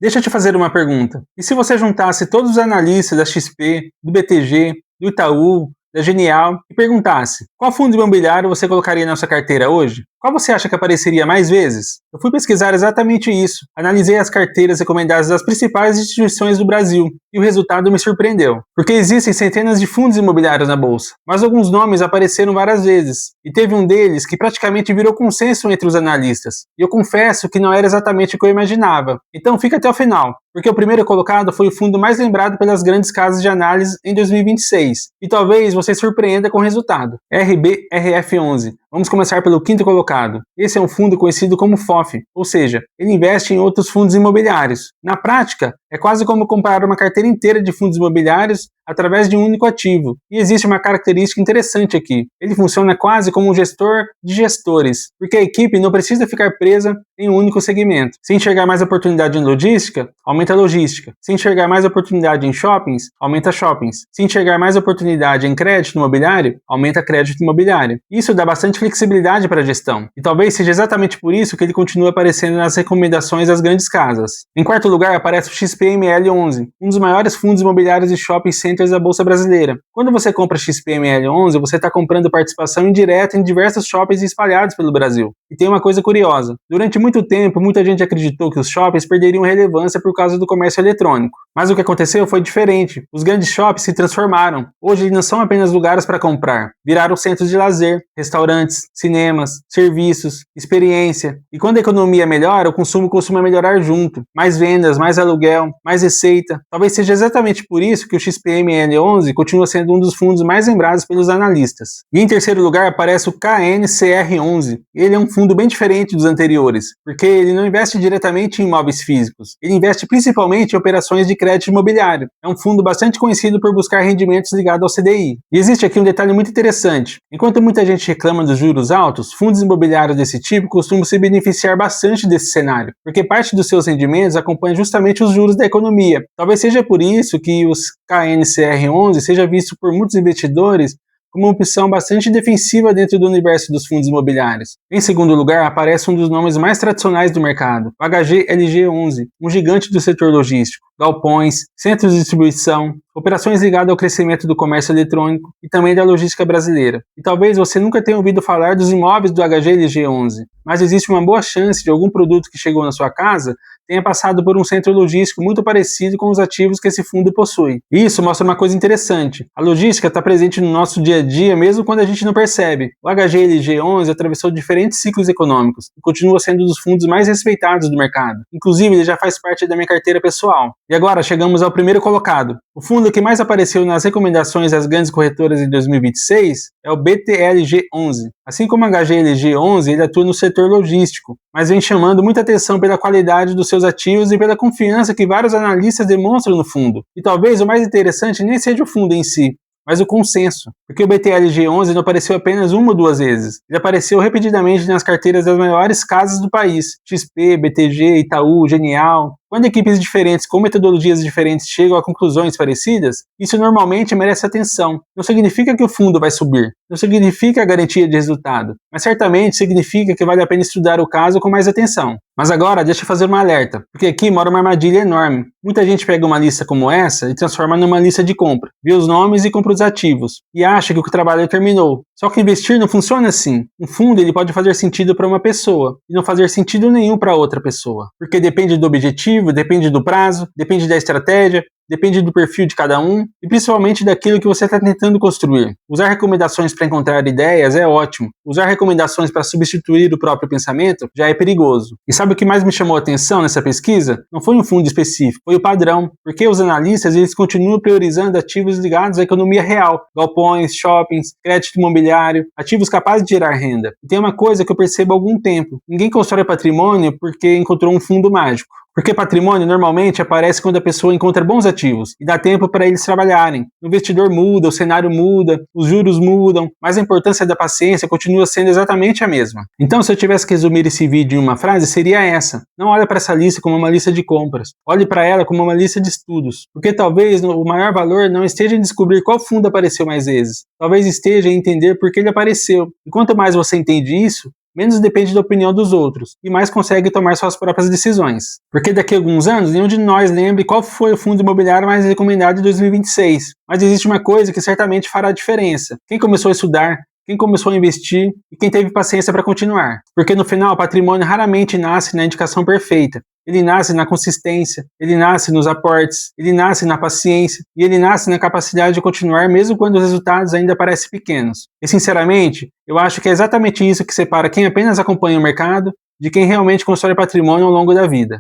Deixa eu te fazer uma pergunta. E se você juntasse todos os analistas da XP, do BTG, do Itaú, da Genial e perguntasse qual fundo imobiliário você colocaria na sua carteira hoje? Qual você acha que apareceria mais vezes? Eu fui pesquisar exatamente isso. Analisei as carteiras recomendadas das principais instituições do Brasil e o resultado me surpreendeu. Porque existem centenas de fundos imobiliários na bolsa, mas alguns nomes apareceram várias vezes. E teve um deles que praticamente virou consenso entre os analistas. E eu confesso que não era exatamente o que eu imaginava. Então fica até o final, porque o primeiro colocado foi o fundo mais lembrado pelas grandes casas de análise em 2026. E talvez você surpreenda com o resultado. RBRF11. Vamos começar pelo quinto colocado. Esse é um fundo conhecido como FOF, ou seja, ele investe em outros fundos imobiliários. Na prática, é quase como comparar uma carteira inteira de fundos imobiliários através de um único ativo. E existe uma característica interessante aqui. Ele funciona quase como um gestor de gestores, porque a equipe não precisa ficar presa em um único segmento. Se enxergar mais oportunidade em logística, aumenta a logística. Se enxergar mais oportunidade em shoppings, aumenta shoppings. Se enxergar mais oportunidade em crédito imobiliário, aumenta crédito imobiliário. Isso dá bastante flexibilidade para a gestão. E talvez seja exatamente por isso que ele continua aparecendo nas recomendações das grandes casas. Em quarto lugar aparece o XPML11, um dos maiores fundos imobiliários de shopping centers da Bolsa Brasileira. Quando você compra XPML11, você está comprando participação indireta em diversos shoppings espalhados pelo Brasil. E tem uma coisa curiosa. Durante muito tempo, muita gente acreditou que os shoppings perderiam relevância por causa do comércio eletrônico. Mas o que aconteceu foi diferente. Os grandes shoppings se transformaram. Hoje eles não são apenas lugares para comprar. Viraram centros de lazer, restaurantes, cinemas, serviços, experiência. E quando a economia melhora, o consumo costuma melhorar junto. Mais vendas, mais aluguel, mais receita. Talvez seja exatamente por isso que o XPML11 continua sendo um dos fundos mais lembrados pelos analistas. E em terceiro lugar aparece o KNCR11. Ele é um fundo bem diferente dos anteriores, porque ele não investe diretamente em imóveis físicos. Ele investe principalmente em operações de crédito imobiliário. É um fundo bastante conhecido por buscar rendimentos ligados ao CDI. E existe aqui um detalhe muito interessante. Enquanto muita gente reclama dos juros altos, fundos imobiliários desse tipo costumam se beneficiar bastante desse cenário, porque parte dos seus rendimentos acompanha justamente os juros da economia. Talvez seja por isso que os KNCR11 seja visto por muitos investidores como uma opção bastante defensiva dentro do universo dos fundos imobiliários. Em segundo lugar, aparece um dos nomes mais tradicionais do mercado, o HGLG11, um gigante do setor logístico. Galpões, centros de distribuição, operações ligadas ao crescimento do comércio eletrônico e também da logística brasileira. E talvez você nunca tenha ouvido falar dos imóveis do HGLG11, mas existe uma boa chance de algum produto que chegou na sua casa tenha passado por um centro logístico muito parecido com os ativos que esse fundo possui. E isso mostra uma coisa interessante. A logística está presente no nosso dia a dia mesmo quando a gente não percebe. O HGLG11 atravessou diferentes ciclos econômicos e continua sendo um dos fundos mais respeitados do mercado. Inclusive, ele já faz parte da minha carteira pessoal. E agora chegamos ao primeiro colocado. O fundo que mais apareceu nas recomendações das grandes corretoras em 2026 é o BTLG11. Assim como o HGLG11, ele atua no setor logístico, mas vem chamando muita atenção pela qualidade dos seus ativos e pela confiança que vários analistas demonstram no fundo. E talvez o mais interessante nem seja o fundo em si, mas o consenso. Porque o BTLG11 não apareceu apenas uma ou duas vezes. Ele apareceu repetidamente nas carteiras das maiores casas do país. XP, BTG, Itaú, Genial. Quando equipes diferentes com metodologias diferentes chegam a conclusões parecidas, isso normalmente merece atenção. Não significa que o fundo vai subir, não significa a garantia de resultado, mas certamente significa que vale a pena estudar o caso com mais atenção. Mas agora deixa eu fazer um alerta, porque aqui mora uma armadilha enorme. Muita gente pega uma lista como essa e transforma numa lista de compra, vê os nomes e compra os ativos, e acha que o trabalho terminou. Só que investir não funciona assim. Um fundo ele pode fazer sentido para uma pessoa e não fazer sentido nenhum para outra pessoa, porque depende do objetivo, depende do prazo, depende da estratégia, depende do perfil de cada um e principalmente daquilo que você está tentando construir. Usar recomendações para encontrar ideias é ótimo. Usar recomendações para substituir o próprio pensamento já é perigoso. E sabe o que mais me chamou a atenção nessa pesquisa? Não foi um fundo específico, foi o padrão, porque os analistas eles continuam priorizando ativos ligados à economia real, galpões, shoppings, crédito imobiliário, ativos capazes de gerar renda. E tem uma coisa que eu percebo há algum tempo: ninguém constrói patrimônio porque encontrou um fundo mágico. Porque patrimônio normalmente aparece quando a pessoa encontra bons ativos e dá tempo para eles trabalharem. O investidor muda, o cenário muda, os juros mudam, mas a importância da paciência continua sendo exatamente a mesma. Então, se eu tivesse que resumir esse vídeo em uma frase, seria essa: não olhe para essa lista como uma lista de compras, olhe para ela como uma lista de estudos. Porque talvez o maior valor não esteja em descobrir qual fundo apareceu mais vezes, talvez esteja em entender por que ele apareceu. E quanto mais você entende isso, menos depende da opinião dos outros e mais consegue tomar suas próprias decisões. Porque daqui a alguns anos, nenhum de nós lembre qual foi o fundo imobiliário mais recomendado em 2026. Mas existe uma coisa que certamente fará a diferença: quem começou a estudar, quem começou a investir e quem teve paciência para continuar. Porque no final, o patrimônio raramente nasce na indicação perfeita. Ele nasce na consistência, ele nasce nos aportes, ele nasce na paciência e ele nasce na capacidade de continuar mesmo quando os resultados ainda parecem pequenos. E sinceramente, eu acho que é exatamente isso que separa quem apenas acompanha o mercado de quem realmente constrói patrimônio ao longo da vida.